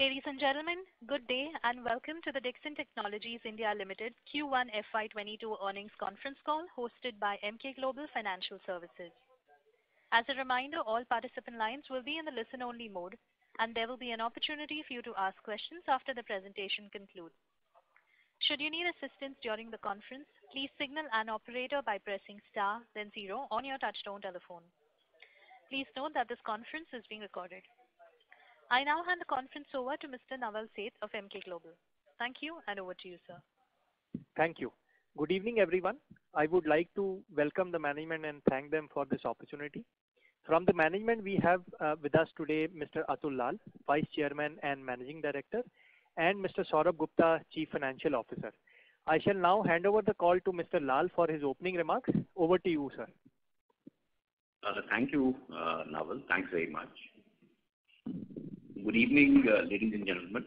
Ladies and gentlemen, good day and welcome to the Dixon Technologies India Limited Q1 FY22 earnings conference call hosted by Emkay Global Financial Services. As a reminder, all participant lines will be in the listen-only mode, and there will be an opportunity for you to ask questions after the presentation concludes. Should you need assistance during the conference, please signal an operator by pressing star then 0 on your touchtone telephone. Please note that this conference is being recorded. I now hand the conference over to Mr. Naval Seth of Emkay Global. Thank you, and over to you, sir. Thank you. Good evening, everyone. I would like to welcome the management and thank them for this opportunity. From the management, we have with us today Mr. Atul Lall, Vice Chairman and Managing Director, and Mr. Saurabh Gupta, Chief Financial Officer. I shall now hand over the call to Mr. Lall for his opening remarks. Over to you, sir. Thank you, Naval. Thanks very much. Good evening, ladies and gentlemen.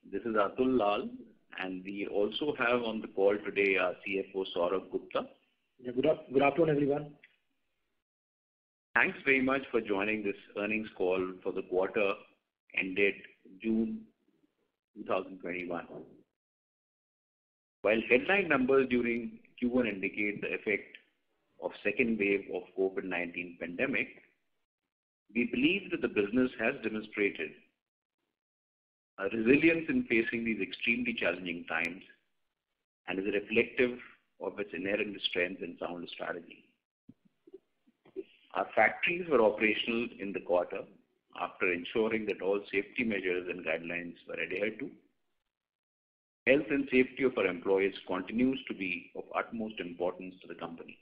This is Atul Lall, and we also have on the call today our CFO Saurabh Gupta. Yeah, good afternoon, everyone. Thanks very much for joining this earnings call for the quarter ended June 2021. While headline numbers during Q1 indicate the effect of second wave of COVID-19 pandemic, we believe that the business has demonstrated a resilience in facing these extremely challenging times and is reflective of its inherent strength and sound strategy. Our factories were operational in the quarter after ensuring that all safety measures and guidelines were adhered to. Health and safety of our employees continues to be of utmost importance to the company.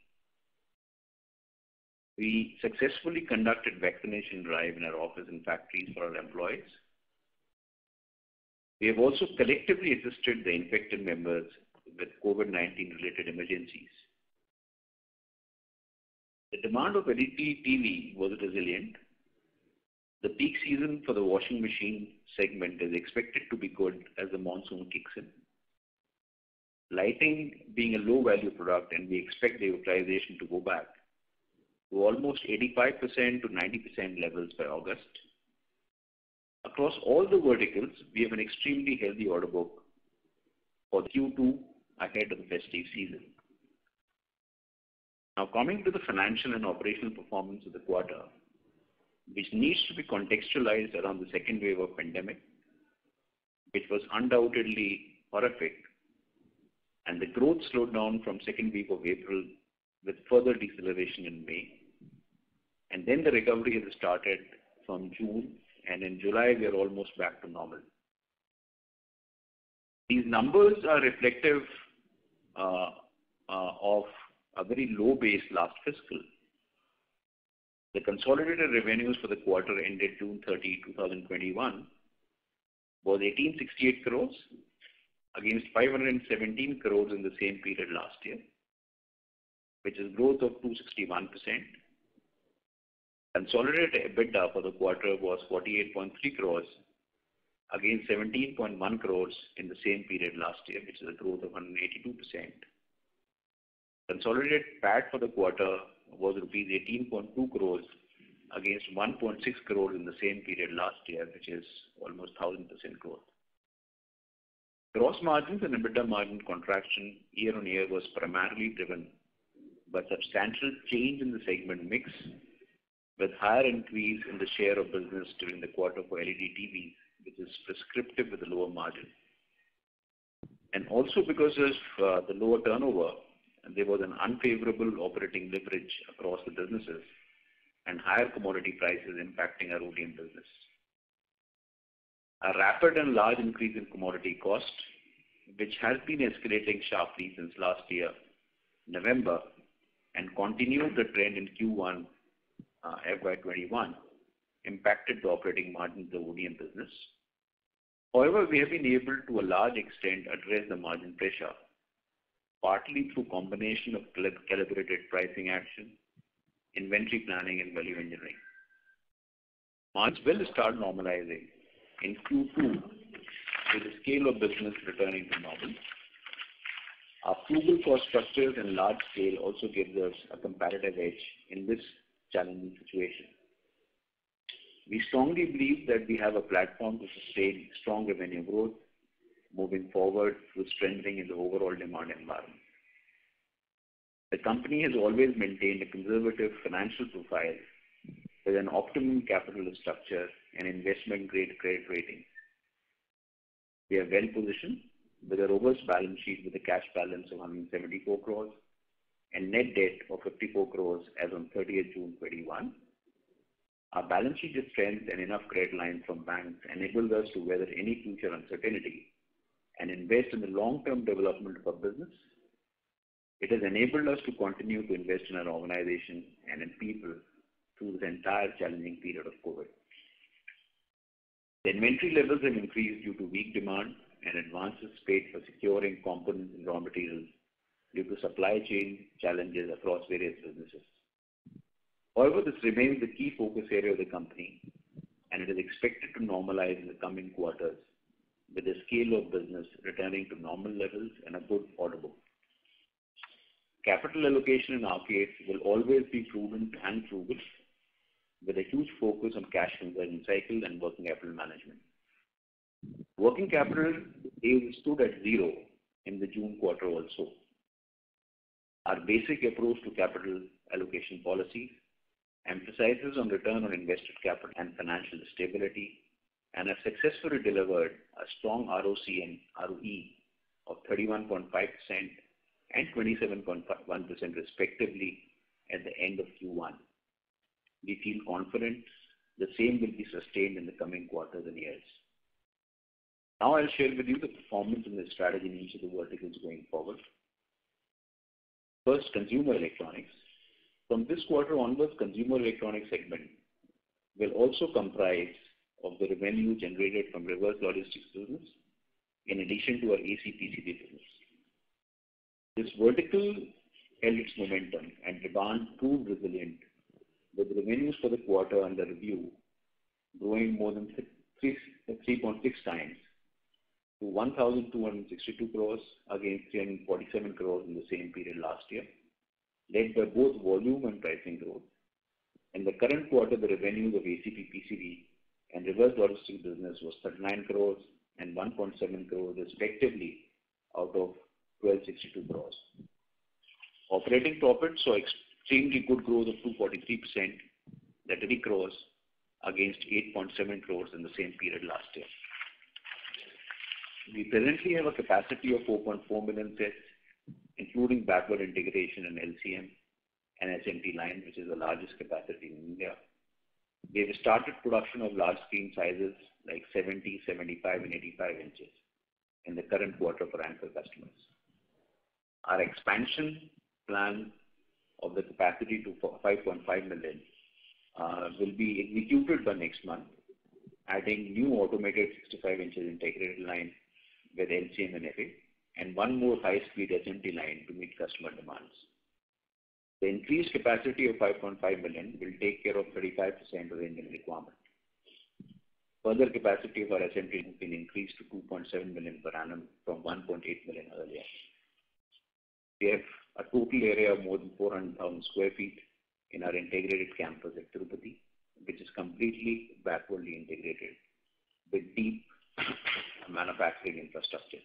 We successfully conducted vaccination drive in our office and factories for our employees. We have also collectively assisted the infected members with COVID-19 related emergencies. The demand of LED TV was resilient. The peak season for the washing machine segment is expected to be good as the monsoon kicks in. Lighting being a low value product, and we expect the utilization to go back to almost 85% to 90% levels by August. Across all the verticals, we have an extremely healthy order book for Q2 ahead of the festive season. Now coming to the financial and operational performance of the quarter, which needs to be contextualized around the second wave of pandemic, which was undoubtedly horrific, and the growth slowed down from second week of April with further deceleration in May. And then the recovery has started from June, and in July we are almost back to normal. These numbers are reflective of a very low base last fiscal. The consolidated revenues for the quarter ended June 30, 2021 was 1868 crores against 517 crores in the same period last year, which is growth of 261%. Consolidated EBITDA for the quarter was 48.3 crores against 17.1 crores in the same period last year, which is a growth of 182%. Consolidated PAT for the quarter was rupees 18.2 crores against 1.6 crores in the same period last year, which is almost 1000% growth. Gross margins and EBITDA margin contraction year on year was primarily driven by substantial change in the segment mix, with higher increase in the share of business during the quarter for LED TVs, which is prescriptive with a lower margin. And also because of the lower turnover, there was an unfavorable operating leverage across the businesses and higher commodity prices impacting our ODM business. A rapid and large increase in commodity cost, which has been escalating sharply since last year, November, and continued the trend in Q1 FY21, impacted the operating margins of the ODM business. However, we have been able to a large extent address the margin pressure, partly through combination of calibrated pricing action, inventory planning and value engineering. Margins will start normalizing in Q2 with the scale of business returning to normal. Our frugal cost structures and large scale also gives us a competitive edge in this challenging situation. We strongly believe that we have a platform to sustain strong revenue growth moving forward through strengthening in the overall demand environment. The company has always maintained a conservative financial profile with an optimum capital structure and investment-grade credit rating. We are well positioned with a robust balance sheet with a cash balance of 174 crores and net debt of 54 crores as on 30th June 21. Our balance sheet strength and enough credit lines from banks enables us to weather any future uncertainty and invest in the long-term development of our business. It has enabled us to continue to invest in our organization and in people through this entire challenging period of COVID. The inventory levels have increased due to weak demand and advances paid for securing components and raw materials due to supply chain challenges across various businesses. However, this remains the key focus area of the company, and it is expected to normalize in the coming quarters with the scale of business returning to normal levels and a good order book. Capital allocation in our case will always be prudent and frugal, with a huge focus on cash conversion cycle and working capital management. Working capital days stood at 0 in the June quarter also. Our basic approach to capital allocation policies emphasizes on return on invested capital and financial stability, and have successfully delivered a strong ROC and ROE of 31.5% and 27.1% respectively at the end of Q1. We feel confident the same will be sustained in the coming quarters and years. Now I'll share with you the performance and the strategy in each of the verticals going forward. First, consumer electronics. From this quarter onwards, consumer electronics segment will also comprise of the revenue generated from reverse logistics business in addition to our AC/PCB business. This vertical held its momentum and demand proved resilient, with revenues for the quarter under review growing more than 3.6 times to 1,262 crores against 347 crores in the same period last year, led by both volume and pricing growth. In the current quarter, the revenues of ACP/PCB and reverse logistics business was 39 crores and 1.7 crores respectively out of 1262 crores. Operating profits saw extremely good growth of 243%, at 30 crores against 8.7 crores in the same period last year. We presently have a capacity of 4.4 million sets, including backward integration in LCM and SMT line, which is the largest capacity in India. We have started production of large screen sizes like 70, 75 and 85 inches in the current quarter for anchor customers. Our expansion plan of the capacity to 5.5 million will be executed by next month, adding new automated 65 inches integrated line with LCM and FA, and one more high-speed SMT line to meet customer demands. The increased capacity of 5.5 million will take care of 35% of the Indian requirement. Further capacity of our SMT has been increased to 2.7 million per annum from 1.8 million earlier. We have a total area of more than 400,000 square feet in our integrated campus at Tirupati, which is completely backwardly integrated with deep manufacturing infrastructure.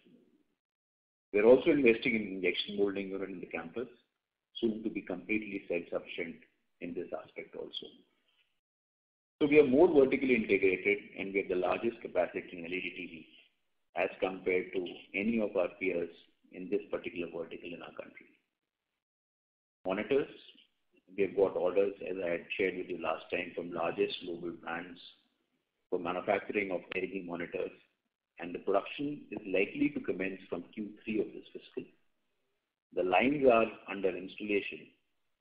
We are also investing in injection molding unit in the campus, soon to be completely self-sufficient in this aspect also. So we are more vertically integrated and we have the largest capacity in LED TV as compared to any of our peers in this particular vertical in our country. Monitors, we have got orders, as I had shared with you last time, from largest global brands for manufacturing of LED monitors, and the production is likely to commence from Q3 of this fiscal. The lines are under installation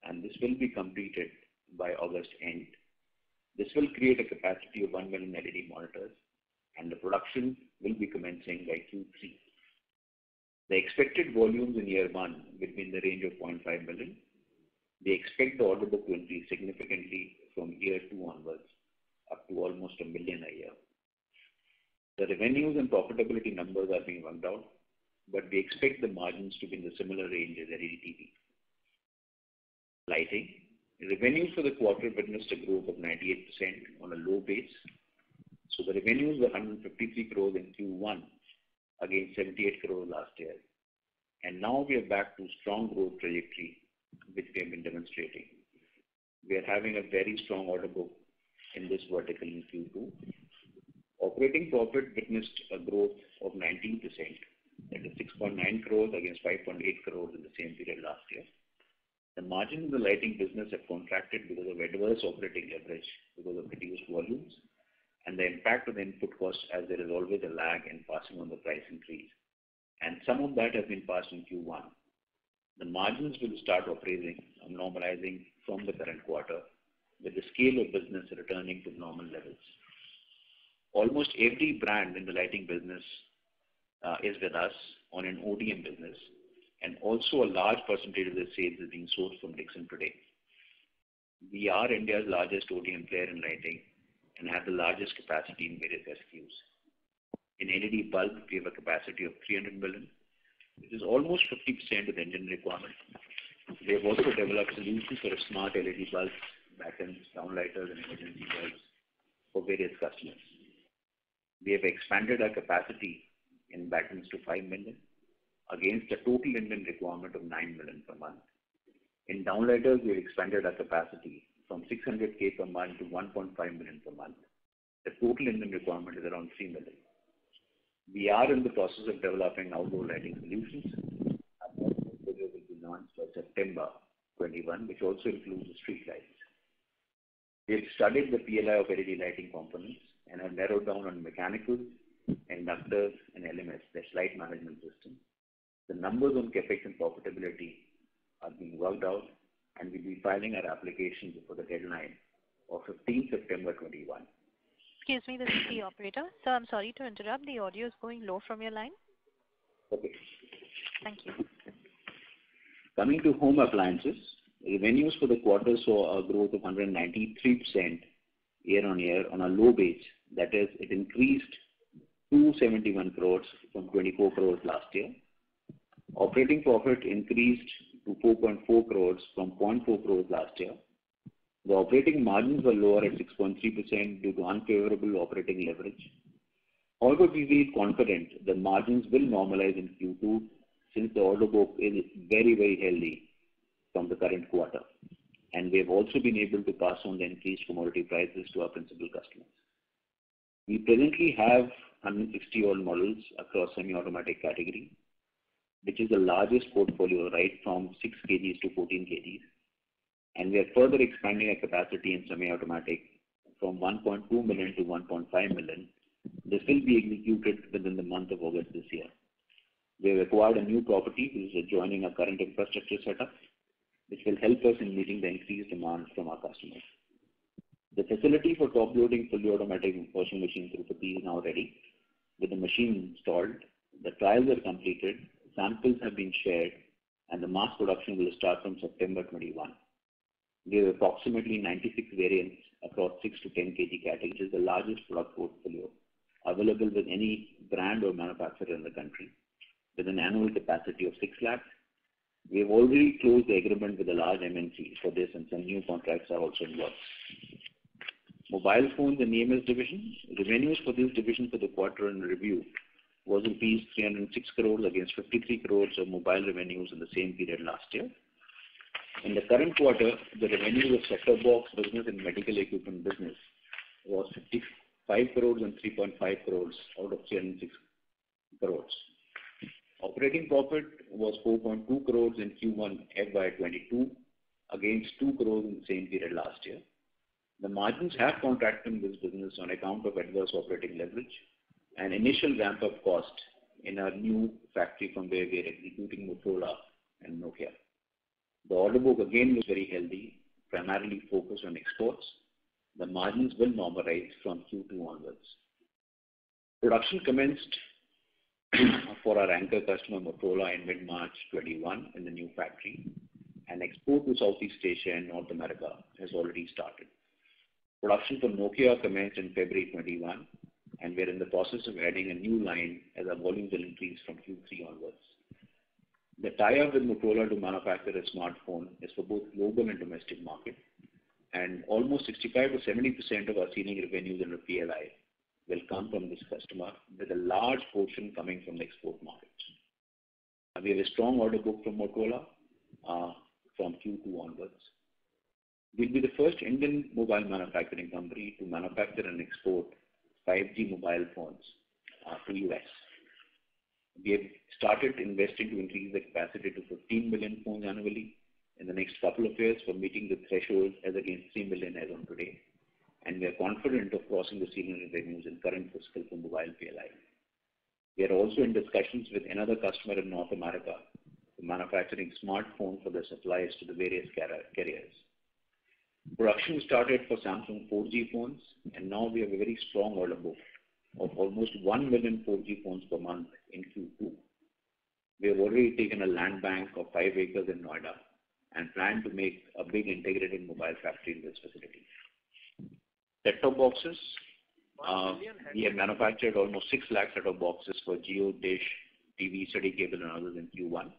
and this will be completed by August end. This will create a capacity of 1 million LED monitors and the production will be commencing by Q3. The expected volumes in year 1 will be in the range of 0.5 million. We expect the order book to increase significantly from year 2 onwards, up to almost 1 million a year. The revenues and profitability numbers are being worked out, but we expect the margins to be in the similar range as LED TV. Lighting, Revenues for the quarter witnessed a growth of 98% on a low base. So the revenues were 153 crores in Q1 against 78 crores last year. And now we are back to strong growth trajectory, which we have been demonstrating. We are having a very strong order book in this vertical in Q2. Operating profit witnessed a growth of 19%, that is 6.9 crores against 5.8 crores in the same period last year. The margins in the lighting business have contracted because of adverse operating leverage because of reduced volumes and the impact of the input costs, as there is always a lag in passing on the price increase. And some of that has been passed in Q1. The margins will start normalizing from the current quarter with the scale of business returning to normal levels. Almost every brand in the lighting business is with us on an ODM business, and also a large percentage of the sales is being sourced from Dixon today. We are India's largest ODM player in lighting and have the largest capacity in various SKUs. In LED bulb, we have a capacity of 300 million, which is almost 50% of the Indian requirement. We have also developed solutions for smart LED bulbs, battens, downlighters, and emergency bulbs for various customers. We have expanded our capacity in battens to 5 million against a total Indian requirement of 9 million per month. In downlighters, we have expanded our capacity from 600K per month to 1.5 million per month. The total Indian requirement is around 3 million. We are in the process of developing outdoor lighting solutions. Our next portfolio will be launched by September 21, which also includes the street lights. We have studied the PLI of LED lighting components and have narrowed down on mechanical, inductors, and LMS, that's light management system. The numbers on CapEx and profitability are being worked out, and we'll be filing our application before the deadline of 15 September 21. Excuse me, this is the operator. Sir, I'm sorry to interrupt. The audio is going low from your line. Okay. Thank you. Coming to home appliances, revenues for the quarter saw a growth of 193% year on year on a low base. That is, it increased 271 crores from 24 crores last year. Operating profit increased to 4.4 crores from 0.4 crores last year. The operating margins were lower at 6.3% due to unfavorable operating leverage. However, we feel confident the margins will normalize in Q2 since the order book is very, very healthy from the current quarter. And we have also been able to pass on the increased commodity prices to our principal customers. We presently have 160 odd models across semi-automatic category, which is the largest portfolio right from 6 kgs to 14 kgs. And we are further expanding our capacity in semi-automatic from 1.2 million to 1.5 million. This will be executed within the month of August this year. We have acquired a new property which is adjoining our current infrastructure setup, which will help us in meeting the increased demand from our customers. The facility for top-loading fully automatic washing machine Tirupati is now ready with the machine installed. The trials are completed, samples have been shared, and the mass production will start from September 21. We have approximately 96 variants across 6 to 10 kg category, which is the largest product portfolio available with any brand or manufacturer in the country, with an annual capacity of 6 lakhs. We have already closed the agreement with a large MNC for this, and some new contracts are also in works. Mobile phones and EMS division, revenues for this division for the quarter in review was rupees 306 crores against 53 crores of mobile revenues in the same period last year. In the current quarter, the revenue of set-top box business and medical equipment business was 55 crores and 3.5 crores out of 306 crores. Operating profit was 4.2 crores in Q1 FY22 against 2 crores in the same period last year. The margins have contracted in this business on account of adverse operating leverage and initial ramp-up cost in our new factory from where we are executing Motorola and Nokia. The order book again was very healthy, primarily focused on exports. The margins will normalize from Q2 onwards. Production commenced for our anchor customer Motorola in mid-March 21 in the new factory, and export to Southeast Asia and North America has already started. Production for Nokia commenced in February 21, and we are in the process of adding a new line as our volumes will increase from Q3 onwards. The tie-up with Motorola to manufacture a smartphone is for both global and domestic market. and almost 65 to 70% of our sealing revenues under PLI will come from this customer, with a large portion coming from the export markets. We have a strong order book from Motorola from Q2 onwards. We'll be the first Indian mobile manufacturing company to manufacture and export 5G mobile phones to US. We have started investing to increase the capacity to 15 million phones annually in the next couple of years for meeting the threshold as against 3 million as on today. And we are confident of crossing the ceiling revenues in current fiscal for mobile PLI. We are also in discussions with another customer in North America for manufacturing smartphones for their supplies to the various carriers. Production started for Samsung 4G phones, and now we have a very strong order book of almost 1 million 4G phones per month in Q2. We have already taken a land bank of 5 acres in Noida and plan to make a big integrated mobile factory in this facility. Set-top boxes. We have manufactured almost 6 lakh set-top boxes for Jio, Dish, TV, Study Cable and others in Q1.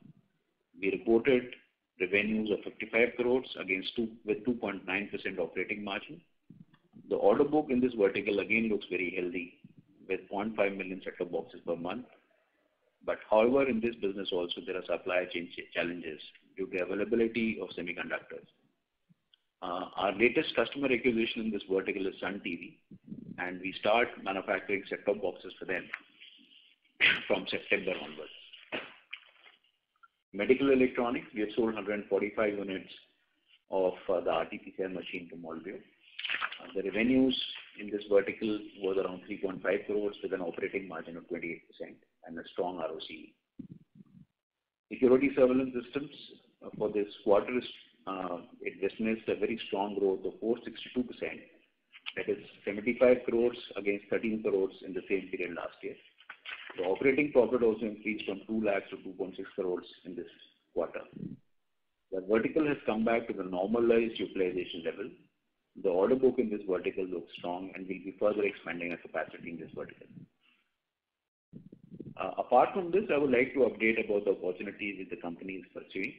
We reported revenues of 55 crores with 2.9% operating margin. The order book in this vertical again looks very healthy with 0.5 million set-top boxes per month. But however, in this business also there are supply chain challenges due to availability of semiconductors. Our latest customer acquisition in this vertical is Sun TV, and we start manufacturing set-top boxes for them from September onwards. Medical electronics, we have sold 145 units of the RT-PCR machine to Molbio. The revenues in this vertical was around 3.5 crores with an operating margin of 28% and a strong ROCE. Security surveillance systems for this quarter, it witnessed a very strong growth of 462%. That is 75 crores against 13 crores in the same period last year. The operating profit also increased from 2 lakhs to 2.6 crores in this quarter. The vertical has come back to the normalized utilization level. The order book in this vertical looks strong and we'll be further expanding our capacity in this vertical. Apart from this, I would like to update about the opportunities that the company is pursuing.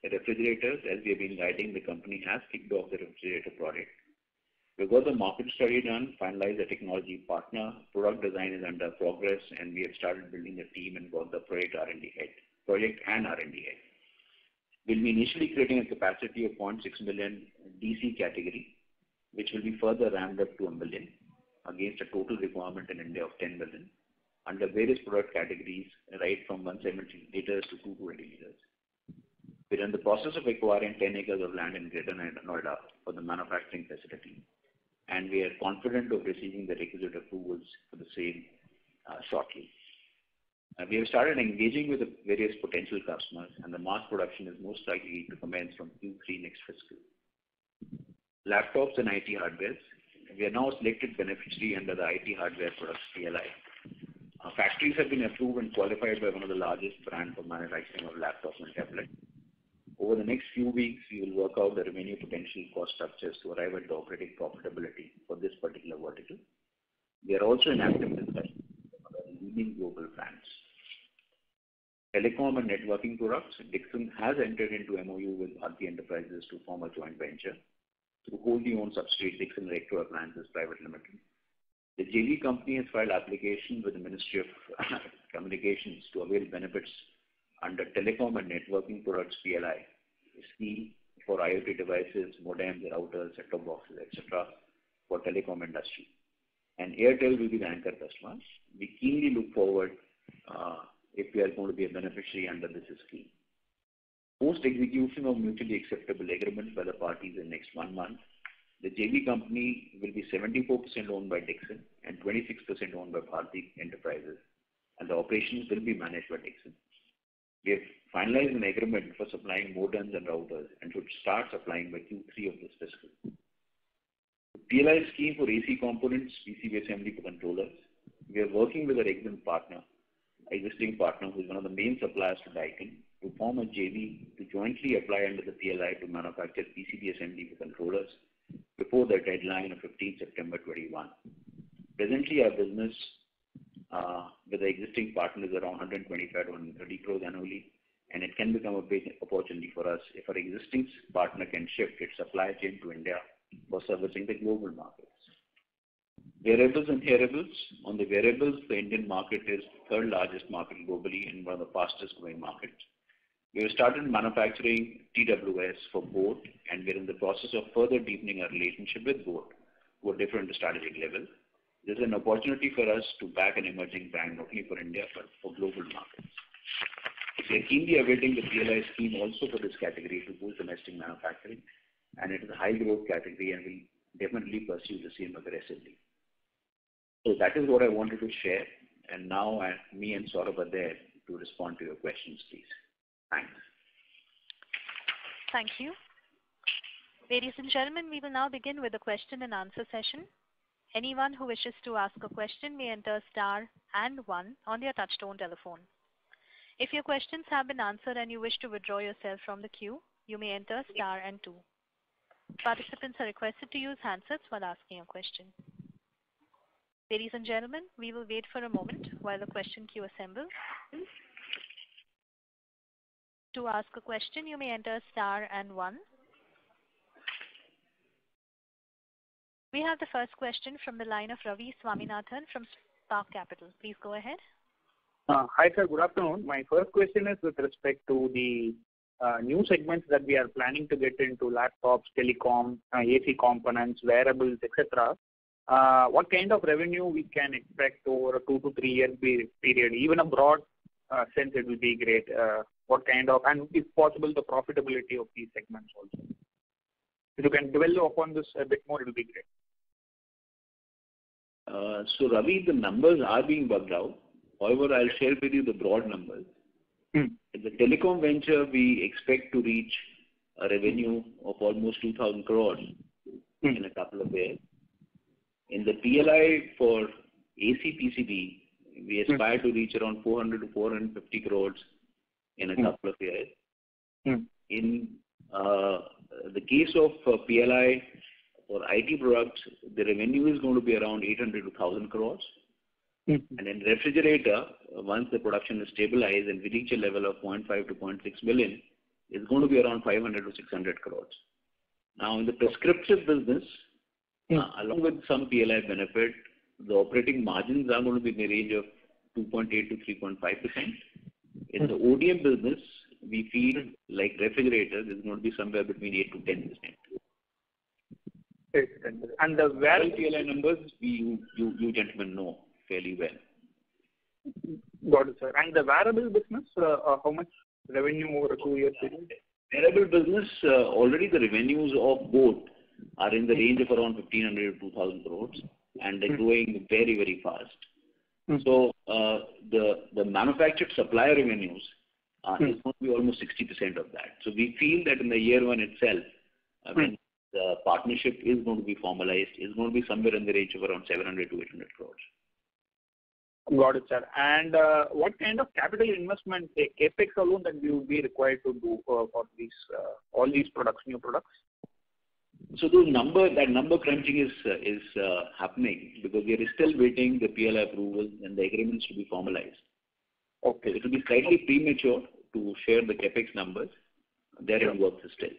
The refrigerators, as we have been guiding, the company has kicked off the refrigerator project. We've got the market study done, finalized the technology partner, product design is under progress, and we have started building a team and got the project and R&D head. We'll be initially creating a capacity of 0.6 million DC category, which will be further ramped up to 1 million against a total requirement in India of 10 million under various product categories, right from 170 liters to 220 liters. We're in the process of acquiring 10 acres of land in Greater Noida for the manufacturing facility, and we are confident of receiving the requisite approvals for the same shortly. We have started engaging with the various potential customers, and the mass production is most likely to commence from Q3 next fiscal. Laptops and IT hardware. We are now selected beneficiary under the IT hardware products PLI. Our factories have been approved and qualified by one of the largest brands for manufacturing of laptops and tablets. Over the next few weeks, we will work out the revenue potential cost structures to arrive at the operating profitability for this particular vertical. We are also in active discussion with other leading global brands. Telecom and networking products, Dixon has entered into MOU with Bharti Enterprises to form a joint venture through wholly owned subsidiary Dixon Electro Appliances Private Limited. The JV company has filed application with the Ministry of Communications to avail benefits under Telecom and Networking Products PLI scheme for IoT devices, modems, routers, set-top boxes, etc. for telecom industry. And Airtel will be the anchor customer. We keenly look forward if we are going to be a beneficiary under this scheme. Post execution of mutually acceptable agreements by the parties in next 1 month, the JV company will be 74% owned by Dixon and 26% owned by Bharti Enterprises, and the operations will be managed by Dixon. We have finalized an agreement for supplying modems and routers and should start supplying by Q3 of this fiscal. The PLI scheme for AC components, PCB assembly for controllers. We are working with our existing partner who is one of the main suppliers to Daikin, to form a JV to jointly apply under the PLI to manufacture PCB assembly for controllers before the deadline of 15 September 21. Presently, our business with the existing partner is around 125 to 130 crores annually, and it can become a big opportunity for us if our existing partner can shift its supply chain to India for servicing the global markets. Wearables and hearables. On the wearables, the Indian market is the third largest market globally and one of the fastest growing markets. We have started manufacturing TWS for boAt, and we're in the process of further deepening our relationship with boAt to a different strategic level. This is an opportunity for us to back an emerging brand not only for India but for global markets. We are keenly awaiting the PLI scheme also for this category to boost domestic manufacturing, and it is a high growth category and will definitely pursue the same aggressively. So that is what I wanted to share, and now me and Saurabh are there to respond to your questions, please. Thanks. Thank you. Ladies and gentlemen, we will now begin with the question and answer session. Anyone who wishes to ask a question may enter star and 1 on their touchtone telephone. If your questions have been answered and you wish to withdraw yourself from the queue, you may enter star and 2. Participants are requested to use handsets while asking a question. Ladies and gentlemen, we will wait for a moment while the question queue assembles. To ask a question, you may enter star and 1. We have the first question from the line of Ravi Swaminathan from Spark Capital. Please go ahead. Hi, sir. Good afternoon. My first question is with respect to the new segments that we are planning to get into: laptops, telecom, AC components, wearables, etc. What kind of revenue we can expect over a 2 to 3 year period? Even a broad sense, it will be great. What kind of, and if possible, the profitability of these segments also. If you can develop upon this a bit more, it will be great. So Ravi, the numbers are being worked out. However, I'll share with you the broad numbers. In the telecom venture, we expect to reach a revenue of almost 2,000 crores in a couple of years. In the PLI for AC PCB, we aspire to reach around 400 to 450 crores in a couple of years. In the case of PLI for IT products, the revenue is going to be around 800 to 1,000 crores. And in refrigerator, once the production is stabilized and we reach a level of 0.5 to 0.6 million, it's going to be around 500 to 600 crores. Now, in the prescriptive business, along with some PLI benefit, the operating margins are going to be in the range of 2.8 to 3.5%. In the ODM business, we feel like refrigerators is going to be somewhere between 8 to 10%. And the wearable PLI numbers, you gentlemen know fairly well. Got it, sir. And the wearable business, how much revenue over a 2 year period? Wearable business, already the revenues of boAt are in the range of around 1,500 to 2,000 crores, and they're growing very, very fast. So the manufactured supplier revenues is going to be almost 60% of that. So we feel that in the year one itself, when the partnership is going to be formalized, is going to be somewhere in the range of around 700 to 800 crores. Got it, sir. And what kind of capital investment, capex alone, that we will be required to do for these all these products, new products? So that number crunching is happening because we are still waiting the PLI approval and the agreements to be formalized. Okay. It will be slightly premature to share the capex numbers. There in works still.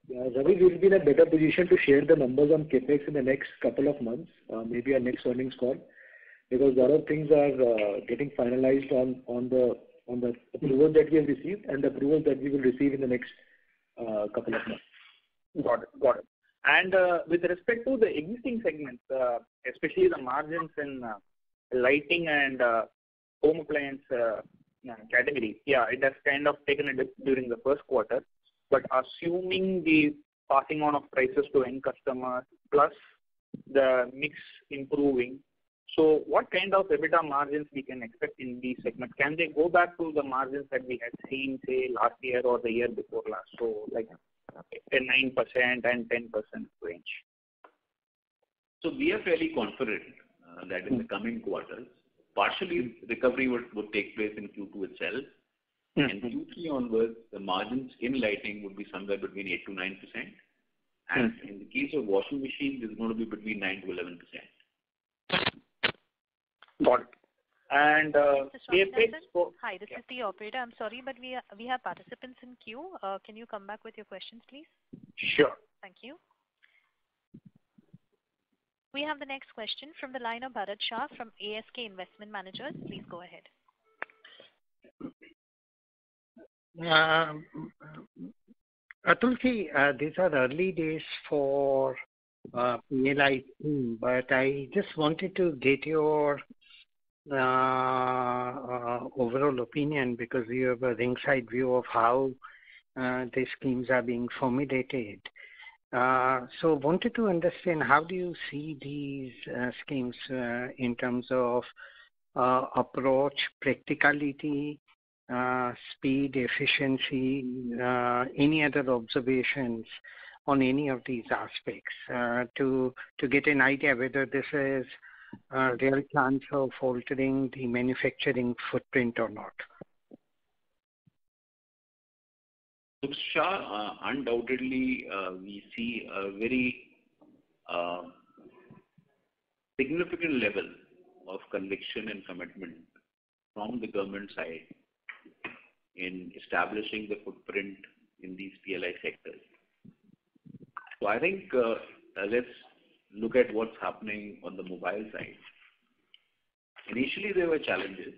Yeah, Ravi, we will be in a better position to share the numbers on capex in the next couple of months, maybe our next earnings call, because a lot of things are getting finalized on the approval that we have received and the approval that we will receive in the next couple of months. Got it. And with respect to the existing segments, especially the margins in lighting and home appliance category, it has kind of taken a dip during the first quarter. But assuming the passing on of prices to end customers plus the mix improving, so what kind of EBITDA margins we can expect in these segments? Can they go back to the margins that we had seen, say, last year or the year before last? So like 9% and 10% range. So we are fairly confident that in the coming quarters, partially recovery would take place in Q2 itself. And Q3 onwards, the margins in lighting would be somewhere between 8 to 9%. And in the case of washing machines, it's going to be between 9 to 11%. Got it. And Hi, this is the operator. I'm sorry, but we have participants in queue. Can you come back with your questions, please? Sure. Thank you. We have the next question from the line of Bharat Shah from ASK Investment Managers. Please go ahead. Atulji, these are early days for PLI scheme, but I just wanted to get your overall opinion because you have a ringside view of how the schemes are being formulated. So wanted to understand how do you see these schemes in terms of approach, practicality, speed, efficiency, any other observations on any of these aspects to get an idea whether this is a real chance of altering the manufacturing footprint or not. Shah, undoubtedly, we see a very significant level of conviction and commitment from the government side in establishing the footprint in these PLI sectors. So I think let's look at what's happening on the mobile side. Initially, there were challenges.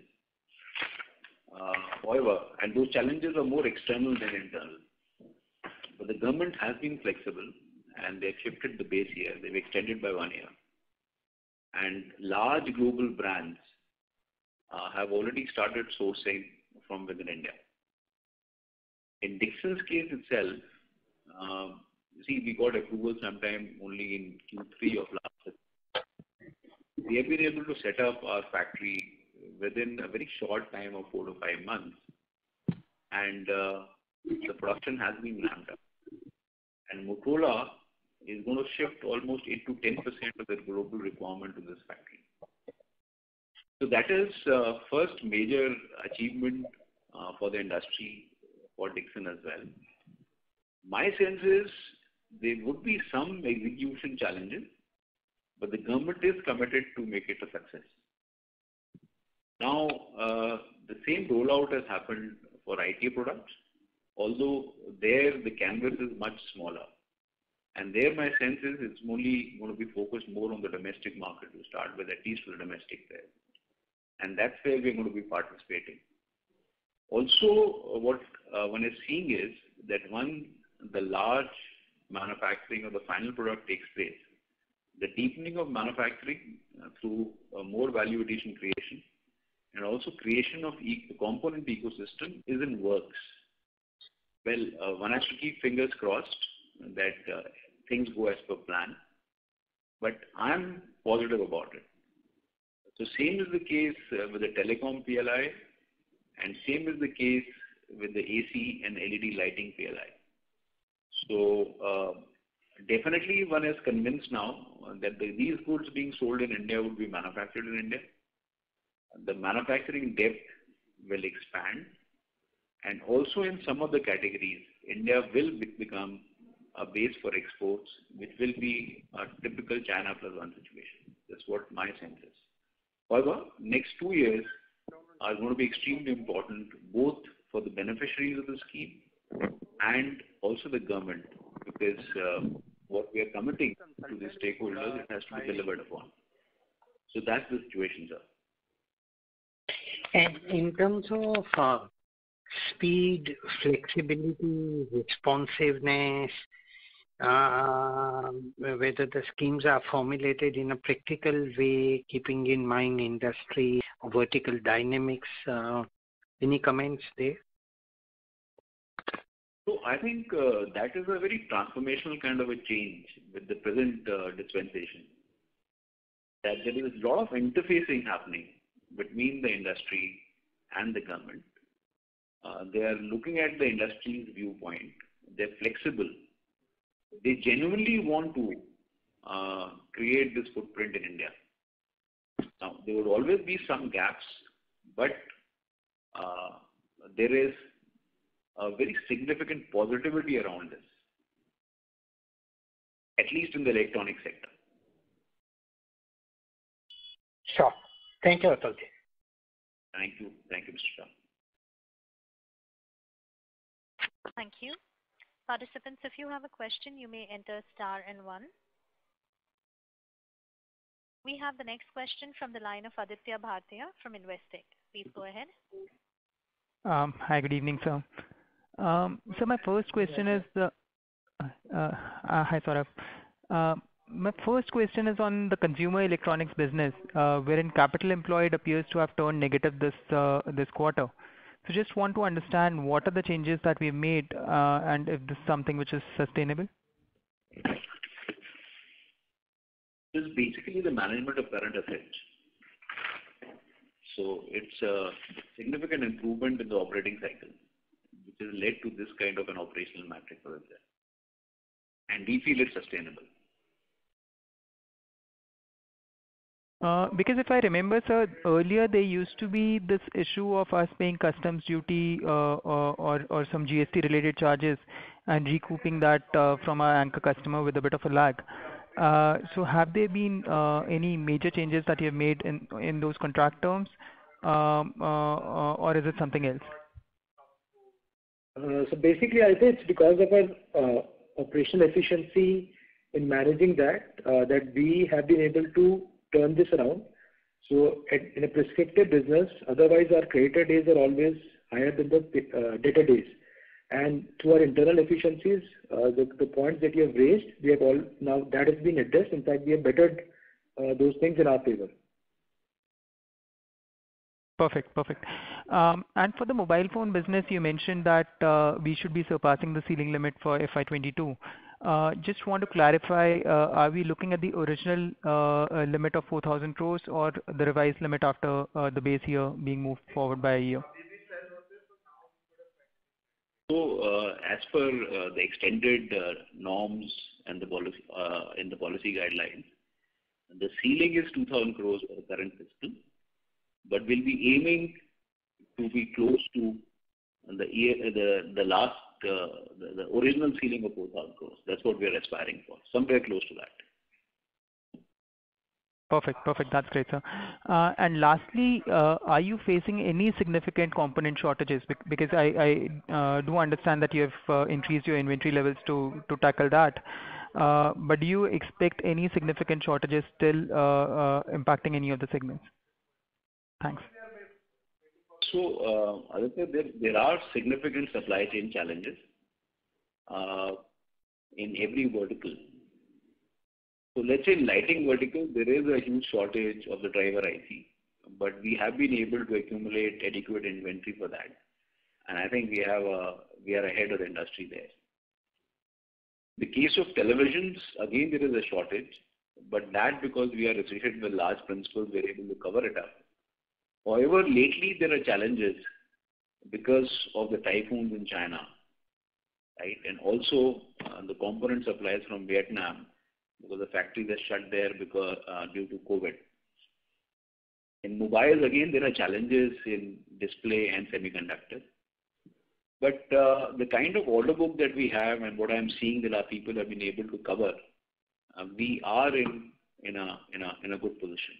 However, and those challenges are more external than internal. But the government has been flexible and they've shifted the base year. They've extended by 1 year. And large global brands have already started sourcing from within India. In Dixon's case itself, we got approval sometime only in Q3 of last year. We have been able to set up our factory within a very short time of 4 to 5 months. And the production has been ramped up. And Motorola is going to shift almost 8 to 10% of their global requirement to this factory. So that is first major achievement for the industry, for Dixon as well. My sense is there would be some execution challenges, but the government is committed to make it a success. Now, the same rollout has happened for IT products, although there the canvas is much smaller. And there my sense is it's only going to be focused more on the domestic market to start with, at least for the domestic there. And that's where we're going to be participating. Also, what one is seeing is that the large manufacturing of the final product takes place, the deepening of manufacturing through more value addition creation and also creation of the component ecosystem is in works. Well, one has to keep fingers crossed that things go as per plan, but I'm positive about it. So same is the case with the telecom PLI and same is the case with the AC and LED lighting PLI. So definitely one is convinced now that these goods being sold in India would be manufactured in India. The manufacturing depth will expand and also in some of the categories, India will become a base for exports, which will be a typical China plus one situation. That's what my sense is. However, next 2 years are going to be extremely important both for the beneficiaries of the scheme and also the government because what we are committing to the stakeholders, it has to be delivered upon. So that's the situation, sir. And in terms of speed, flexibility, responsiveness, whether the schemes are formulated in a practical way, keeping in mind industry, vertical dynamics, any comments there? So I think that is a very transformational kind of a change with the present dispensation. That there is a lot of interfacing happening between the industry and the government. They are looking at the industry's viewpoint. They're flexible. They genuinely want to create this footprint in India. Now, there will always be some gaps, but there is a very significant positivity around this, at least in the electronic sector. Sure. Thank you, Atulji. Thank you. Thank you, Mr. Shah. Thank you. Participants, if you have a question, you may enter star and 1. We have the next question from the line of Aditya Bhartiya from Investec. Please go ahead. Hi, good evening, sir. So my first question is hi, Saurabh. My first question is on the consumer electronics business, wherein capital employed appears to have turned negative this quarter. So just want to understand what are the changes that we've made, and if this is something which is sustainable. This is basically the management of current assets. So it's a significant improvement in the operating cycle, which has led to this kind of an operational metric for us there. And we feel it's sustainable. Because if I remember, sir, earlier there used to be this issue of us paying customs duty or some GST related charges and recouping that from our anchor customer with a bit of a lag. So have there been any major changes that you have made in those contract terms, or is it something else? So basically, I think it's because of our operational efficiency in managing that we have been able to turn this around. So in a prescriptive business, otherwise our creditor days are always higher than the debtor days. And through our internal efficiencies, the points that you have raised, we have all now that has been addressed. In fact, we have bettered those things in our favor. Perfect. And for the mobile phone business, you mentioned that we should be surpassing the ceiling limit for FY22. Just want to clarify, are we looking at the original limit of 4,000 crores or the revised limit after the base year being moved forward by a year? So, as per the extended norms and the policy in the policy guidelines, the ceiling is 2,000 crores for the current fiscal, but we'll be aiming to be close to the original ceiling of 4,000 crores. That's what we are aspiring for, somewhere close to that. Perfect. That's great, sir. And lastly, are you facing any significant component shortages? Because I do understand that you have increased your inventory levels to tackle that. But do you expect any significant shortages still impacting any of the segments? Thanks. So, Aditya, there are significant supply chain challenges in every vertical. So let's say in lighting vertical, there is a huge shortage of the driver IC, but we have been able to accumulate adequate inventory for that. And I think we are ahead of the industry there. The case of televisions, again, there is a shortage, but that because we are restricted with large principals, we are able to cover it up. However, lately there are challenges because of the typhoons in China, right? And also the component supplies from Vietnam, because the factories are shut there because due to COVID. In mobiles, again, there are challenges in display and semiconductor. But the kind of order book that we have and what I'm seeing that our people have been able to cover, we are in a good position.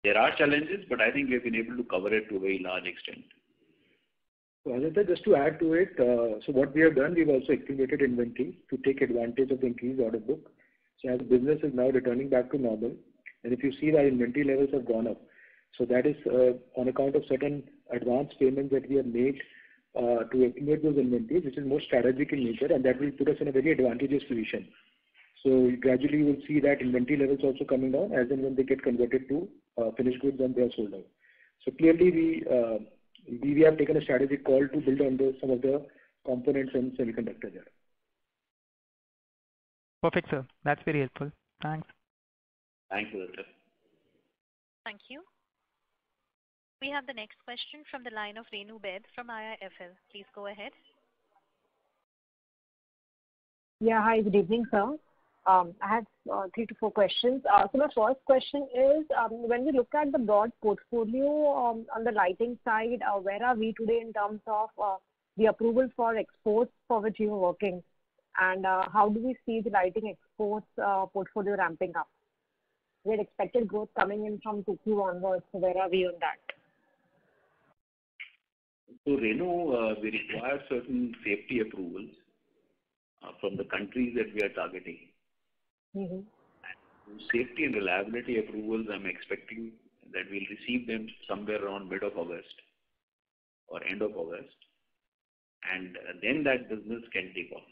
There are challenges, but I think we've been able to cover it to a very large extent. So Aditya, just to add to it, so what we have done, we've also accumulated inventory to take advantage of the increased order book. So as business is now returning back to normal, and if you see that inventory levels have gone up, so that is on account of certain advance payments that we have made to accumulate those inventories, which is more strategic in nature, and that will put us in a very advantageous position. So gradually you will see that inventory levels also coming down as and when they get converted to finished goods and they are sold out. So clearly we have taken a strategic call to build on some of the components and semiconductors there. Perfect, sir. That's very helpful. Thanks. Thank you, Aditya. Thank you. We have the next question from the line of Renu Baid from IIFL. Please go ahead. Yeah, hi, good evening, sir. I have 3 to 4 questions. So my first question is, when we look at the broad portfolio on the lighting side, where are we today in terms of the approval for exports for which you are working? And how do we see the lighting exports portfolio ramping up? We had expected growth coming in from 2Q onwards, so where are we on that? So Renu, we require certain safety approvals from the countries that we are targeting. Mm-hmm. Safety and reliability approvals, I'm expecting that we'll receive them somewhere around mid of August or end of August, and then that business can take off,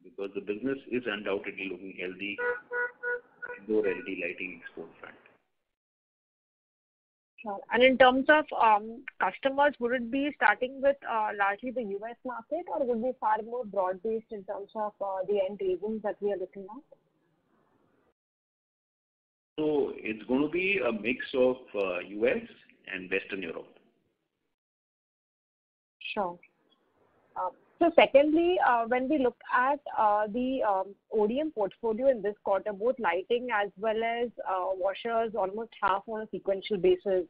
because the business is undoubtedly looking healthy indoor LED lighting export front. Sure. And in terms of customers, would it be starting with largely the US market, or would it be far more broad-based in terms of the end regions that we are looking at? So it's going to be a mix of US and Western Europe. Sure. So secondly, when we look at the ODM portfolio in this quarter, both lighting as well as washers, almost half on a sequential basis.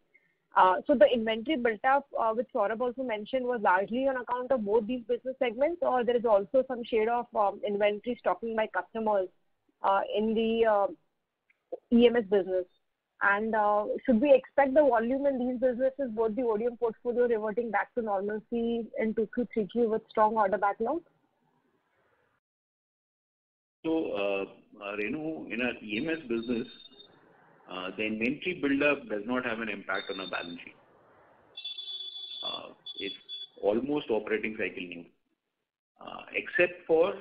So the inventory built up, which Saurabh also mentioned, was largely on account of both these business segments, or there is also some shade of inventory stocking by customers in the EMS business. And should we expect the volume in these businesses, both the ODM portfolio, reverting back to normalcy in 2Q, 3Q with strong order backlog? So, Renu, in our EMS business, the inventory buildup does not have an impact on our balance sheet. It's almost operating cycle new, except for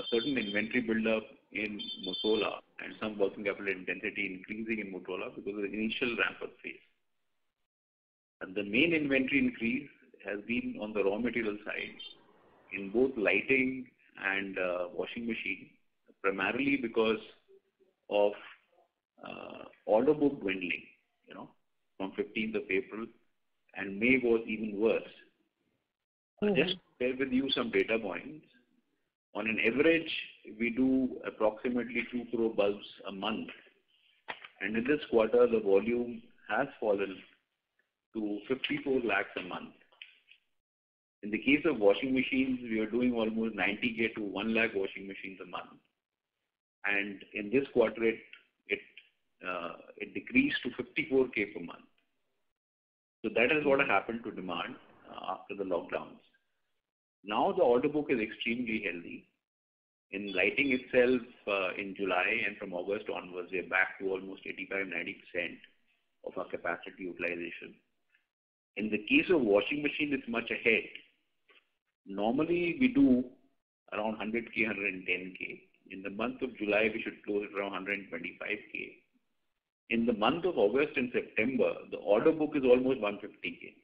certain inventory buildup in Motorola and some working capital intensity increasing in Motorola because of the initial ramp-up phase. And the main inventory increase has been on the raw material side in both lighting and washing machine, primarily because of order book dwindling, from 15th of April, and May was even worse. Just to share with you some data points. On an average, we do approximately 2 crore bulbs a month, and in this quarter, the volume has fallen to 54 lakhs a month. In the case of washing machines, we are doing almost 90K to 1 lakh washing machines a month, and in this quarter, it decreased to 54K per month. So that is what happened to demand after the lockdowns. Now the order book is extremely healthy. In lighting itself, in July and from August onwards, we are back to almost 85-90% of our capacity utilization. In the case of washing machine, it's much ahead. Normally, we do around 100K, 110K. In the month of July, we should close at around 125K. In the month of August and September, the order book is almost 150K.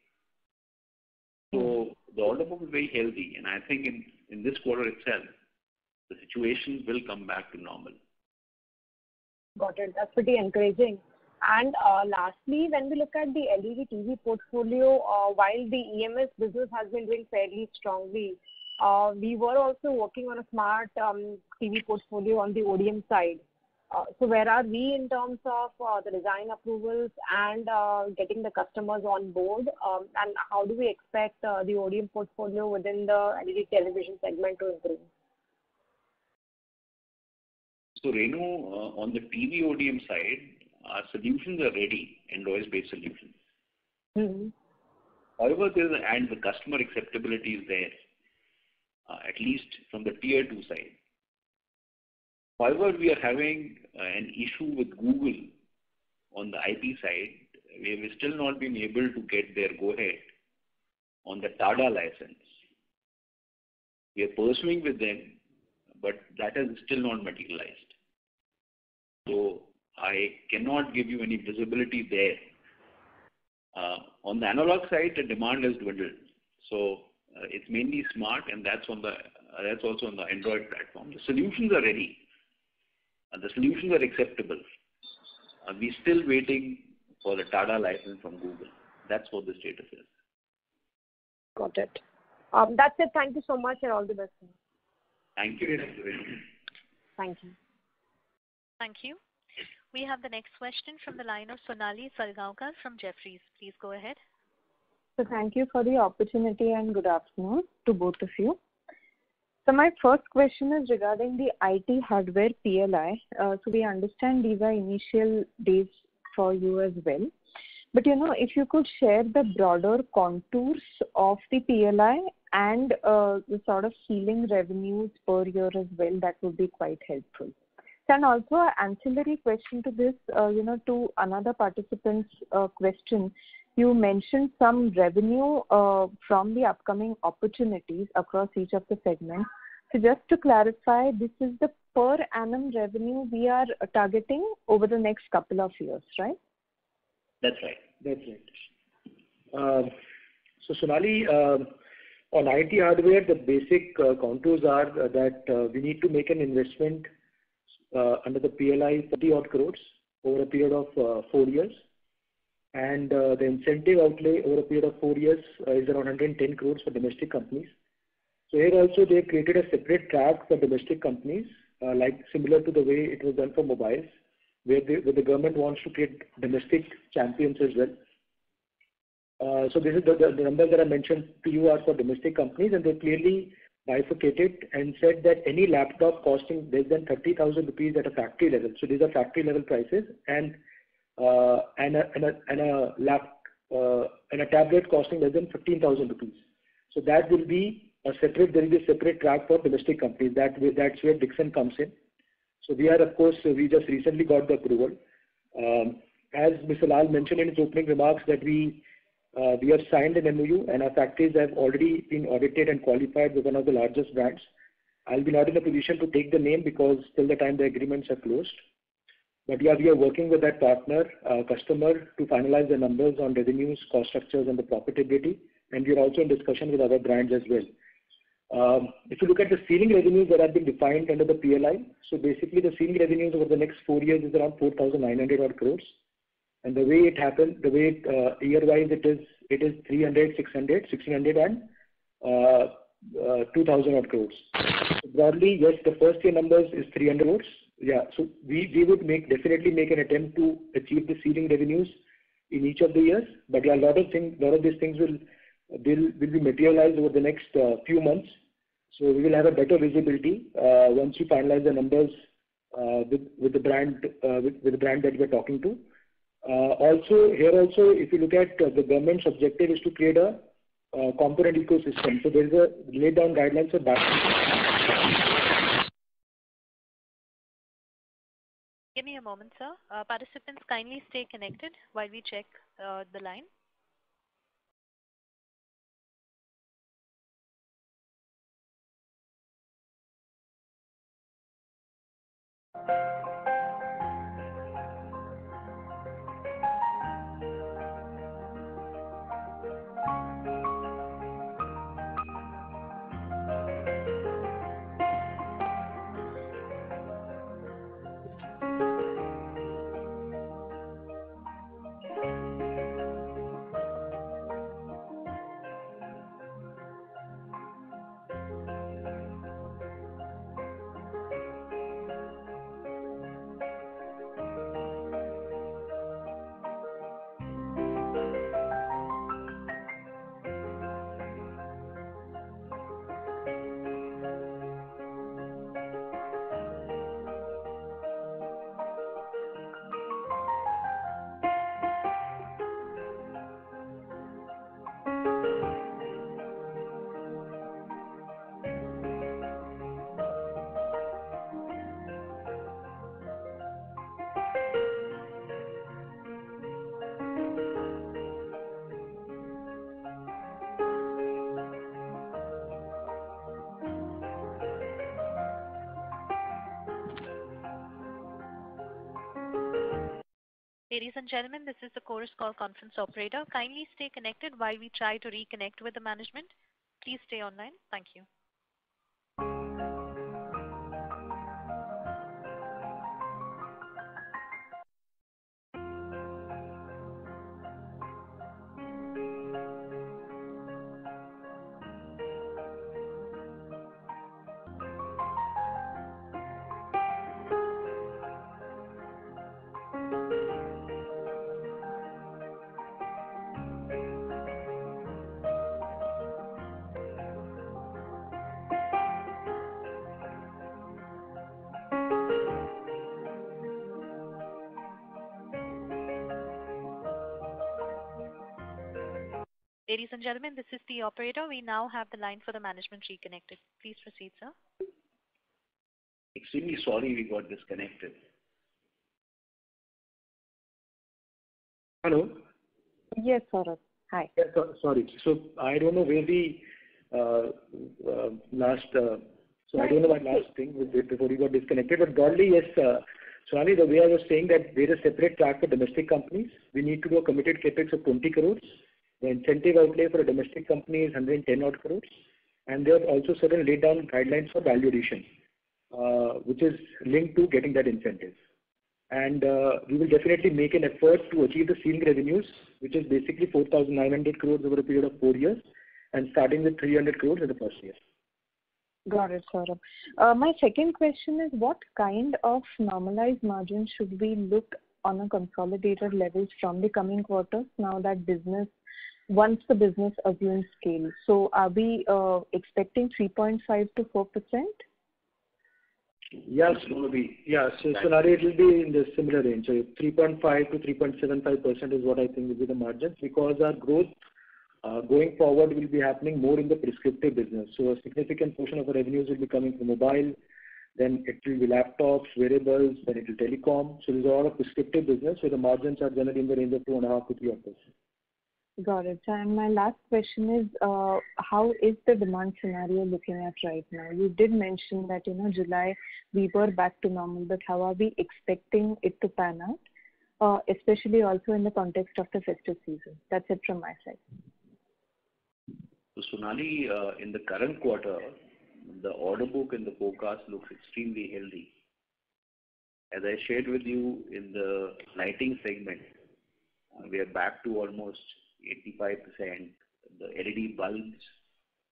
So the order book is very healthy, and I think in this quarter itself, the situation will come back to normal. Got it. That's pretty encouraging. And lastly, when we look at the LED TV portfolio, while the EMS business has been doing fairly strongly, we were also working on a smart TV portfolio on the ODM side. So where are we in terms of the design approvals and getting the customers on board? And how do we expect the ODM portfolio within the LED television segment to improve? So Renu, on the TV ODM side, our solutions are ready, Android-based solutions. Mm-hmm. However, and the customer acceptability is there, at least from the tier 2 side. However, we are having an issue with Google on the IP side. We have still not been able to get their go-ahead on the TADA license. We are pursuing with them, but that has still not materialized. So I cannot give you any visibility there. On the analog side, the demand has dwindled. So it's mainly smart, and that's also on the Android platform. The solutions are ready. The solutions are acceptable. We're still waiting for the TADA license from Google. That's what the status is. Got it. That's it. Thank you so much, and all the best. Thank you. Thank you. Thank you. We have the next question from the line of Sonali Salgaonkar from Jefferies. Please go ahead. So thank you for the opportunity and good afternoon to both of you. So my first question is regarding the IT hardware PLI. So we understand these are initial days for you as well. But if you could share the broader contours of the PLI and the sort of ceiling revenues per year as well, that would be quite helpful. And also an ancillary question to this, to another participant's question. You mentioned some revenue from the upcoming opportunities across each of the segments. So just to clarify, this is the per annum revenue we are targeting over the next couple of years, right? That's right. That's right. So Sonali, on IT hardware, the basic contours are that we need to make an investment under the PLI 30 crores over a period of 4 years. And the incentive outlay over a period of 4 years is around 110 crores for domestic companies. So here also they created a separate track for domestic companies, like similar to the way it was done for mobiles, where the government wants to create domestic champions as well. So this is the numbers that I mentioned to you are for domestic companies, and they clearly bifurcated and said that any laptop costing less than 30,000 rupees at a factory level. So these are factory level prices, and a tablet costing less than 15,000 rupees. So that will be there will be a separate track for domestic companies. That's where Dixon comes in. So we are, of course, we just recently got the approval. As Mr. Lal mentioned in his opening remarks that we have signed an MOU and our factories have already been audited and qualified with one of the largest brands. I'll be not in a position to take the name because till the time the agreements are closed. But yeah, we are working with that partner, customer to finalize the numbers on revenues, cost structures, and the profitability. And we are also in discussion with other brands as well. If you look at the ceiling revenues that have been defined under the PLI, so basically the ceiling revenues over the next 4 years is around 4,900 crores. And the way it happened, year-wise, it is 300, 600, 1600, and 2,000 crores. So broadly, yes, the first year numbers is 300 crores. Yeah, so we would definitely make an attempt to achieve the ceiling revenues in each of the years. But yeah, a lot of these things will be materialized over the next few months. So we will have a better visibility once we finalize the numbers with the brand that we're talking to. Also, if you look at the government's objective is to create a component ecosystem. So there is a laid down guidelines for that. Give me a moment, sir. Participants, kindly stay connected while we check the line. Ladies and gentlemen, this is the Chorus Call conference operator. Kindly stay connected while we try to reconnect with the management. Please stay online. Thank you. Ladies and gentlemen, this is the operator. We now have the line for the management reconnected. Please proceed, sir. Extremely sorry we got disconnected. Hello? Yes, Saurabh. Hi. Yeah, sorry. So I don't know where we last. So I don't know what last thing before we got disconnected. But broadly, yes, Sonali, the way I was saying that there is a separate track for domestic companies. We need to do a committed capex of 20 crores. The incentive outlay for a domestic company is 110 odd crores. And there are also certain laid down guidelines for value addition, which is linked to getting that incentive. And we will definitely make an effort to achieve the ceiling revenues, which is basically 4,900 crores over a period of 4 years, and starting with 300 crores in the first year. Got it, Saurabh. My second question is, what kind of normalized margin should we look on a consolidated levels from the coming quarters now that once the business assumes scale? So are we expecting 3.5 to 4%? Yes, so Sonali, it will be in the similar range. So 3.5 to 3.75% is what I think will be the margins, because our growth going forward will be happening more in the prescriptive business. So a significant portion of the revenues will be coming from mobile, then it will be laptops, wearables, then it will telecom. So there's a lot of prescriptive business, so the margins are generally in the range of 2.5 to 3%. Got it. And my last question is, how is the demand scenario looking at right now? You did mention that, July we were back to normal, but how are we expecting it to pan out, especially also in the context of the festive season? That's it from my side. So Sonali, in the current quarter, the order book and the forecast looks extremely healthy. As I shared with you in the lighting segment, we are back to almost 85%. The LED bulbs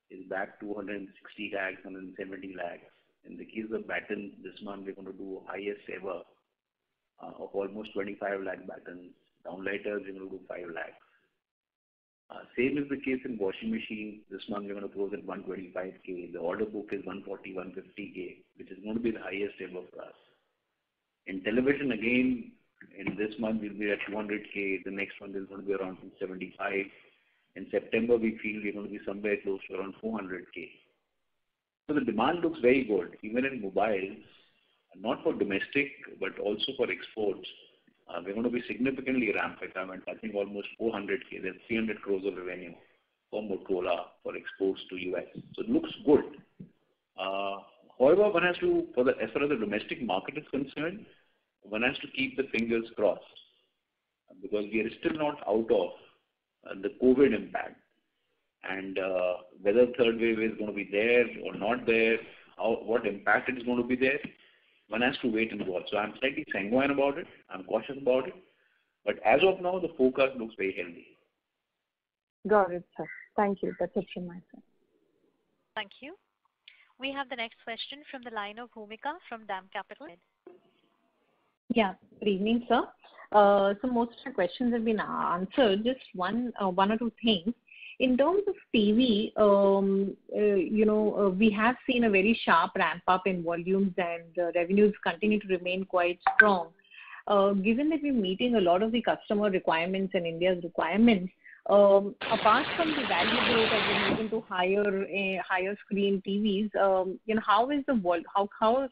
is back to 160 lakhs, 170 lakhs. In the case of battens, this month we're going to do highest ever of almost 25 lakh battens. Downlighters, we're going to do 5 lakhs. Same is the case in washing machines. This month we're going to close at 125K. The order book is 140, 150K, which is going to be the highest ever for us. In television, again, in this month we'll be at 200K. The next one is going to be around 275. In September, we feel we're going to be somewhere close to around 400K. So the demand looks very good, even in mobiles, not for domestic, but also for exports. We're going to be significantly ramping up and touching almost 400K. There's 300 crores of revenue for Motorola for exports to US. So it looks good. However, one has to, as far as the domestic market is concerned, one has to keep the fingers crossed, because we are still not out of the COVID impact. And whether third wave is going to be there or not there, what impact it is going to be there, one has to wait and watch. So I'm slightly sanguine about it. I'm cautious about it. But as of now, the forecast looks very healthy. Got it, sir. Thank you. That's it from my side. Thank you. We have the next question from the line of Bhumika from DAM Capital. Yeah, good evening, sir. So most of the questions have been answered. Just one or two things. In terms of TV, we have seen a very sharp ramp up in volumes, and revenues continue to remain quite strong. Given that we're meeting a lot of the customer requirements and India's requirements, apart from the value growth as we move into higher screen TVs, how is the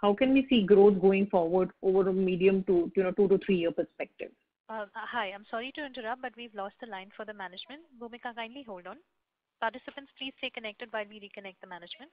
how can we see growth going forward over a medium to 2 to 3 year perspective? Hi, I'm sorry to interrupt, but we've lost the line for the management. Bhumika, kindly hold on. Participants, please stay connected while we reconnect the management.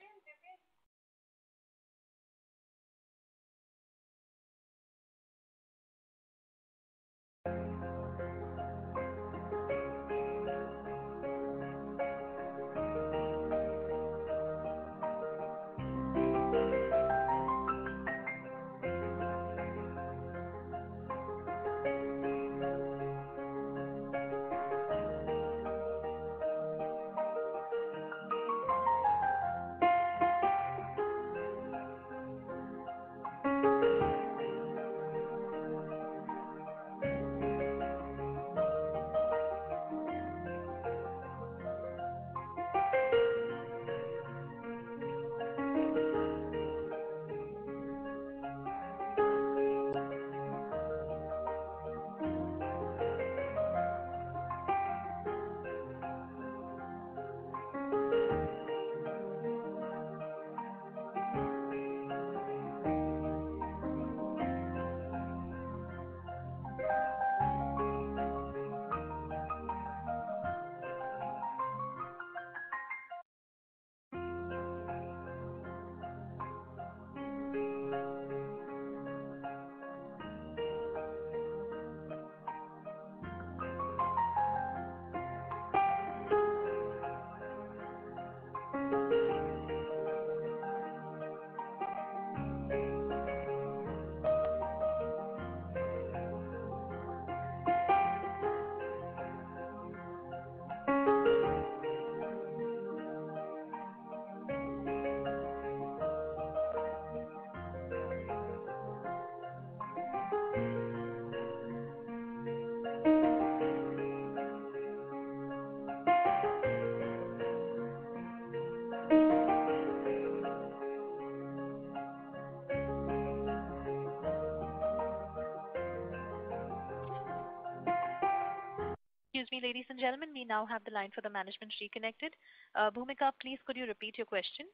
ladies and gentlemen. We now have the line for the management reconnected. Bhumika, please could you repeat your question?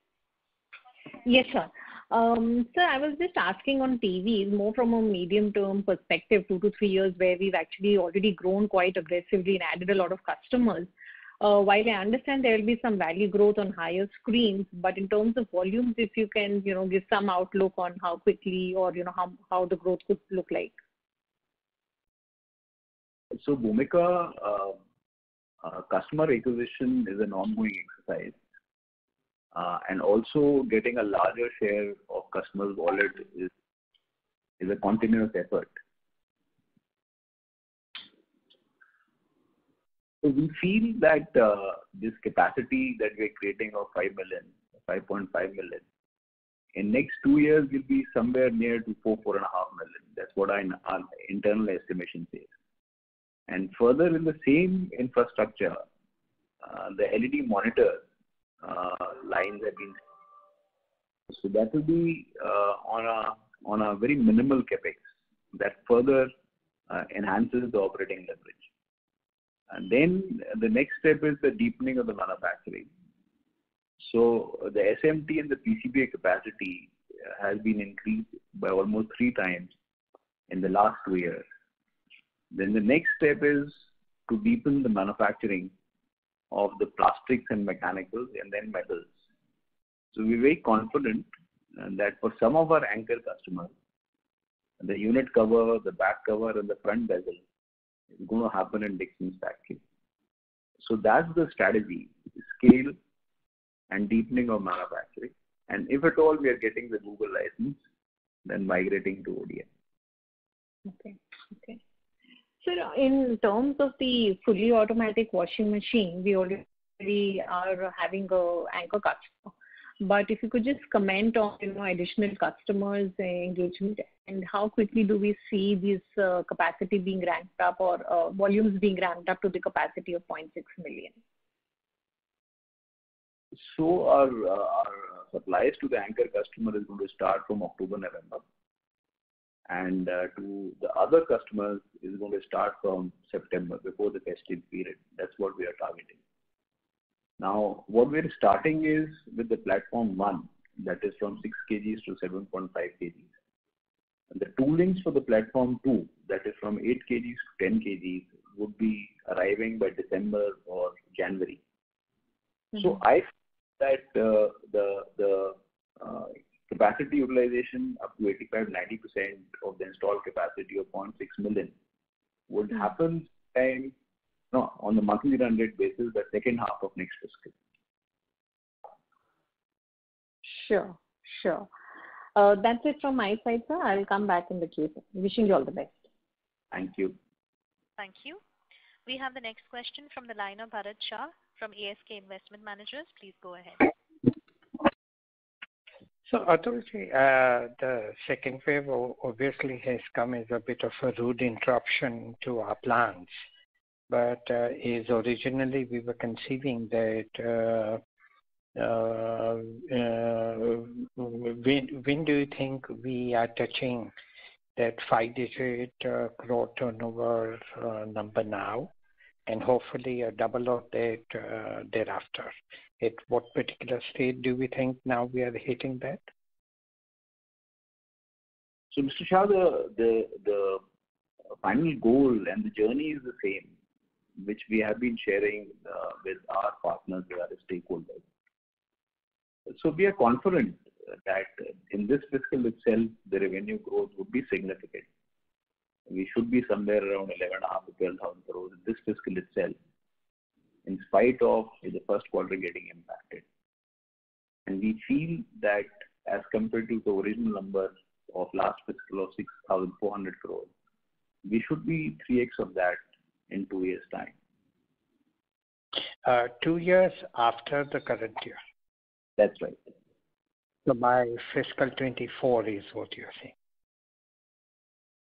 Yes, sir. Sir, I was just asking on TVs, more from a medium-term perspective, 2 to 3 years, where we've actually already grown quite aggressively and added a lot of customers. While I understand there will be some value growth on higher screens, but in terms of volumes, if you can, give some outlook on how quickly or, how the growth could look like. So, Bhumika, customer acquisition is an ongoing exercise. And also getting a larger share of customers' wallet is a continuous effort. So we feel that this capacity that we're creating of 5.5 million, in next 2 years will be somewhere near to 4.5 million. That's what our internal estimation says. And further in the same infrastructure, the LED monitor lines have been. So that will be on a very minimal capex that further enhances the operating leverage. And then the next step is the deepening of the manufacturing. So the SMT and the PCBA capacity has been increased by almost 3 times in the last 2 years. Then the next step is to deepen the manufacturing of the plastics and mechanicals and then metals. So we're very confident that for some of our anchor customers, the unit cover, the back cover, and the front bezel is going to happen in Dixon's factory. So that's the strategy: scale and deepening of manufacturing. And if at all we are getting the Google license, then migrating to ODM. Okay. So in terms of the fully automatic washing machine, we already are having an anchor customer. But if you could just comment on additional customers engagement and how quickly do we see this capacity being ramped up or volumes being ramped up to the capacity of 0.6 million? So our supplies to the anchor customer is going to start from October, November. And to the other customers is going to start from September, before the festive period. That's what we are targeting. Now, what we're starting is with the platform 1, that is from 6 kgs to 7.5 kgs. And the toolings for the platform 2, that is from 8 kgs to 10 kgs, would be arriving by December or January. Mm-hmm. So I feel that the capacity utilization up to 85-90% of the installed capacity of 0.6 million would happen on the monthly run rate basis, the second half of next fiscal. Sure. That's it from my side, sir. I'll come back in the queue. Wishing you all the best. Thank you. Thank you. We have the next question from the line of Bharat Shah from ASK Investment Managers. Please go ahead. So, Atulji, the second wave obviously has come as a bit of a rude interruption to our plans. But is originally we were conceiving that when do you think we are touching that 5-digit crore turnover number now, and hopefully a double of that thereafter? At what particular state do we think now we are hitting that? So, Mr. Shah, the final goal and the journey is the same, which we have been sharing with our partners, with our stakeholders. So we are confident that in this fiscal itself, the revenue growth would be significant. We should be somewhere around 11,500 to 12,000 crores in this fiscal itself, in spite of the first quarter getting impacted. And we feel that as compared to the original number of last fiscal of 6,400 crores, we should be 3x of that in 2 years' time. 2 years after the current year. That's right. So by fiscal 24 is what you're saying.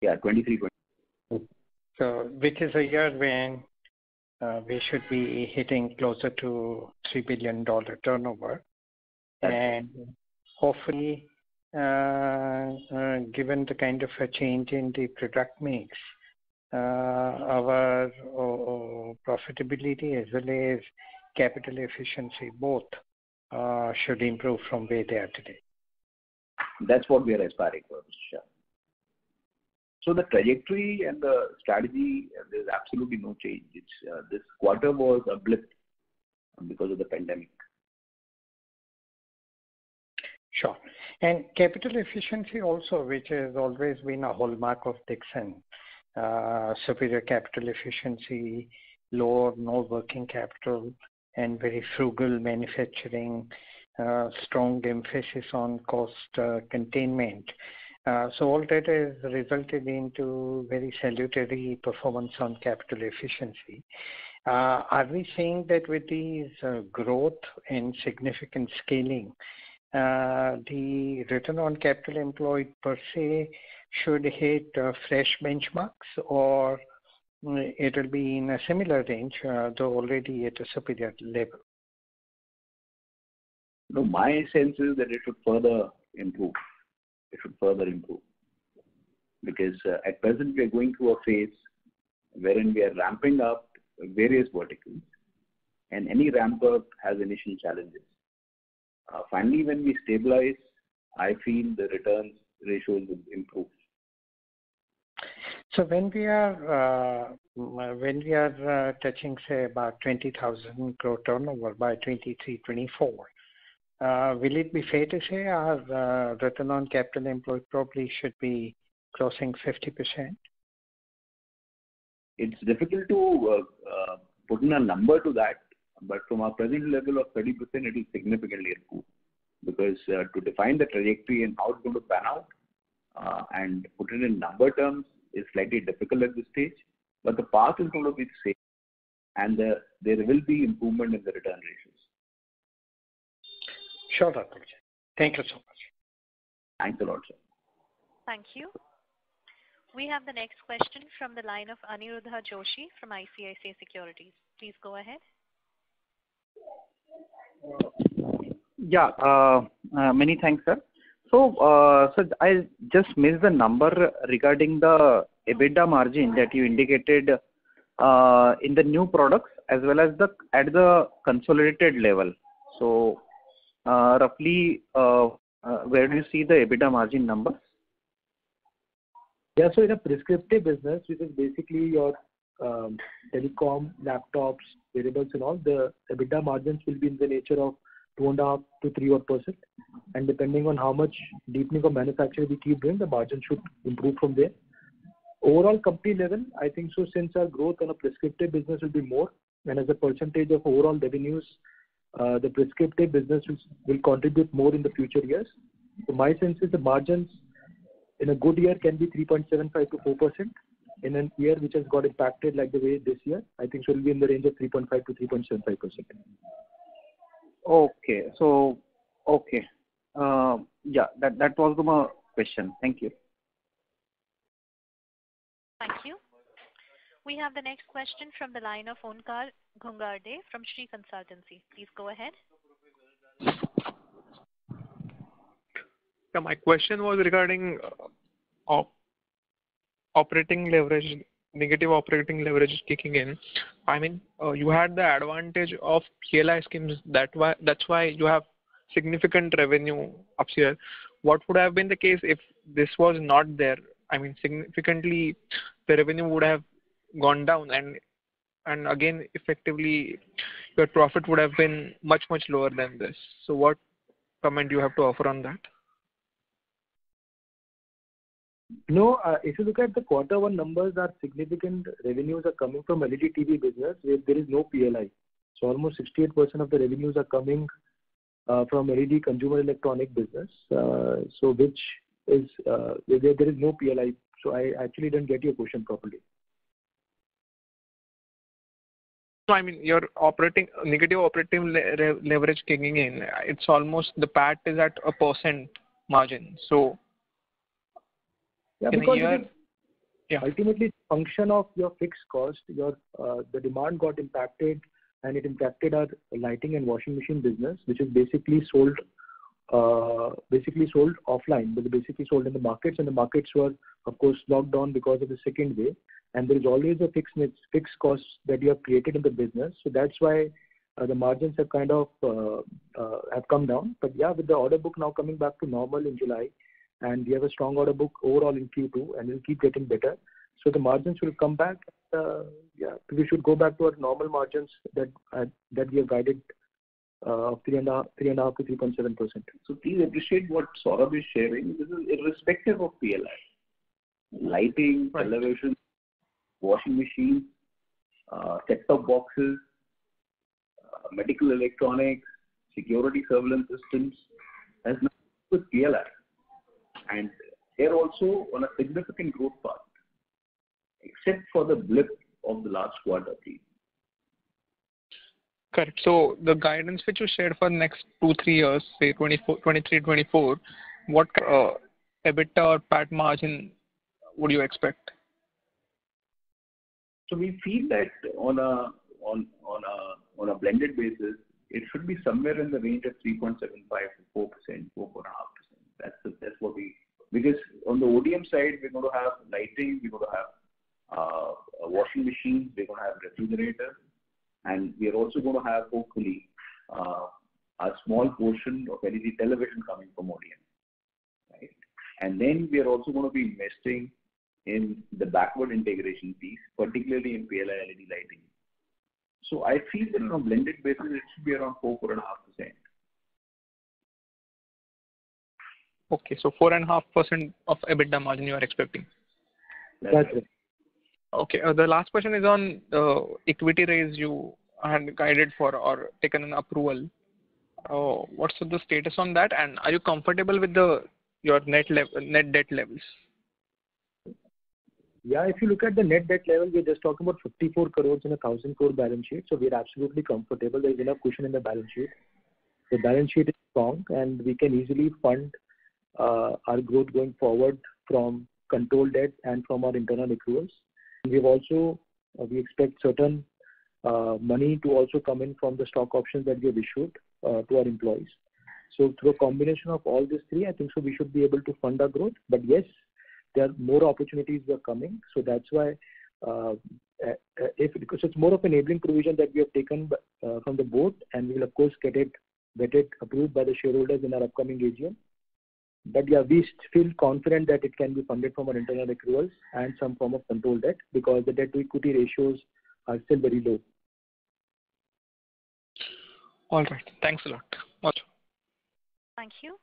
Yeah, 23, 24. So which is a year when we should be hitting closer to $3 billion turnover. And hopefully, given the kind of a change in the product mix, our profitability as well as capital efficiency both should improve from where they are today. That's what we are aspiring for, Mr. Shah. So the trajectory and the strategy, there's absolutely no change. This quarter was a blip because of the pandemic. Sure. And capital efficiency also, which has always been a hallmark of Dixon, superior capital efficiency, low no working capital, and very frugal manufacturing, strong emphasis on cost containment. So all that has resulted into very salutary performance on capital efficiency. Are we saying that with these growth and significant scaling, the return on capital employed per se should hit fresh benchmarks, or it will be in a similar range, though already at a superior level? No, my sense is that it should further improve. Because at present we are going through a phase wherein we are ramping up various verticals, and any ramp up has initial challenges. Finally, when we stabilize, I feel the returns ratios will improve. So when we are touching, say, about 20,000 crore turnover by 23-24, will it be fair to say our return on capital employed probably should be crossing 50%? It's difficult to put in a number to that, but from our present level of 30%, it will significantly improve. Because to define the trajectory and how it's going to pan out and put it in number terms is slightly difficult at this stage, but the path is going to be the same, and there will be improvement in the return ratios. Sure, Atul. Thank you so much. Thanks a lot, sir. Thank you. We have the next question from the line of Aniruddha Joshi from ICICI Securities. Please go ahead. Many thanks, sir. So I just missed the number regarding the EBITDA margin that you indicated in the new products as well as at the consolidated level. So roughly, where do you see the EBITDA margin numbers? Yeah, so in a prescriptive business, which is basically your telecom, laptops, wearables and all, the EBITDA margins will be in the nature of 2.5 to 3%. And depending on how much deepening of manufacturing we keep doing, the margin should improve from there. Overall company level, I think so, since our growth on a prescriptive business will be more, and as a percentage of overall revenues, the prescriptive business will contribute more in the future years. So my sense is the margins in a good year can be 3.75 to 4%. In a year which has got impacted like the way this year, I think so it will be in the range of 3.5 to 3.75%. Okay. So, okay. That was my question. Thank you. Thank you. We have the next question from the line of Onkar Ghungarde from Sri Consultancy. Please go ahead. Yeah, my question was regarding operating leverage, negative operating leverage kicking in. I mean, you had the advantage of PLI schemes. That's why you have significant revenue up here. What would have been the case if this was not there? I mean, significantly, the revenue would have gone down, and again, effectively, your profit would have been much lower than this. So, what comment do you have to offer on that? No, if you look at the quarter one numbers, our significant revenues are coming from LED TV business where there is no PLI. So almost 68% of the revenues are coming from LED consumer electronic business. So which is where there is no PLI. So I actually didn't get your question properly. So I mean, your negative operating leverage kicking in. It's almost the PAT is at 1% margin. So. Yeah, because ultimately it's a function of your fixed cost. The demand got impacted, and it impacted our lighting and washing machine business, which is basically sold offline, but basically sold in the markets, and the markets were, of course, locked down because of the second wave. and there is always a fixed cost that you have created in the business. So that's why the margins have kind of have come down. But yeah, with the order book now coming back to normal in July, and we have a strong order book overall in Q2, and it'll keep getting better. So the margins will come back. Yeah, we should go back to our normal margins that we have guided of 3.5 to 3.7%. So please appreciate what Saurabh is sharing. This is irrespective of PLI. Lighting, television, washing machines, set-top boxes, medical electronics, security surveillance systems has nothing to do with PLI. And they're also on a significant growth path, except for the blip of the last quarter, please. Correct. So the guidance which you shared for next 2-3 years, say 23, 24, what EBITDA or PAT margin would you expect? So we feel that on a blended basis, it should be somewhere in the range of 3.75 to 4%, 4.5%. That's what we, because on the ODM side, we're going to have lighting, we're going to have washing machines, we're going to have refrigerators, and we are also going to have, hopefully, a small portion of LED television coming from ODM. Right? And then we are also going to be investing in the backward integration piece, particularly in PLI LED lighting. So I feel that on a blended basis, it should be around 4.5%. Okay, so 4.5% of EBITDA margin you are expecting. That's it. Okay, the last question is on equity raise you had guided for or taken an approval. What's the status on that, and are you comfortable with your net debt levels? Yeah, if you look at the net debt level, we're just talking about 54 crores in a 1,000 crore balance sheet. So we're absolutely comfortable. There's enough cushion in the balance sheet. The balance sheet is strong, and we can easily fund our growth going forward from controlled debt and from our internal accruals. We've also, we expect certain money to also come in from the stock options that we have issued to our employees. So through a combination of all these three, I think so we should be able to fund our growth. But yes, there are more opportunities that are coming. So that's why, because it's more of enabling provision that we have taken from the board, and we will of course get it approved by the shareholders in our upcoming AGM. But yeah, we feel confident that it can be funded from our internal accruals and some form of controlled debt, because the debt to equity ratios are still very low. All right. Thanks a lot. Much. Thank you.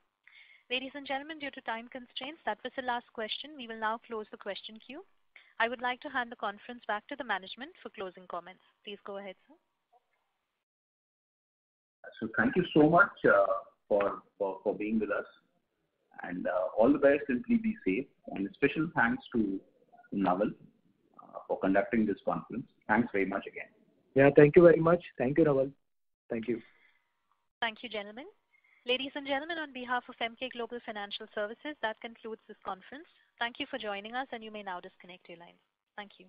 Ladies and gentlemen, due to time constraints, that was the last question. We will now close the question queue. I would like to hand the conference back to the management for closing comments. Please go ahead, sir. So thank you so much for being with us. And all the best, and please be safe. And a special thanks to Naval for conducting this conference. Thanks very much again. Yeah, thank you very much. Thank you, Naval. Thank you. Thank you, gentlemen. Ladies and gentlemen, on behalf of Emkay Global Financial Services, that concludes this conference. Thank you for joining us, and you may now disconnect your lines. Thank you.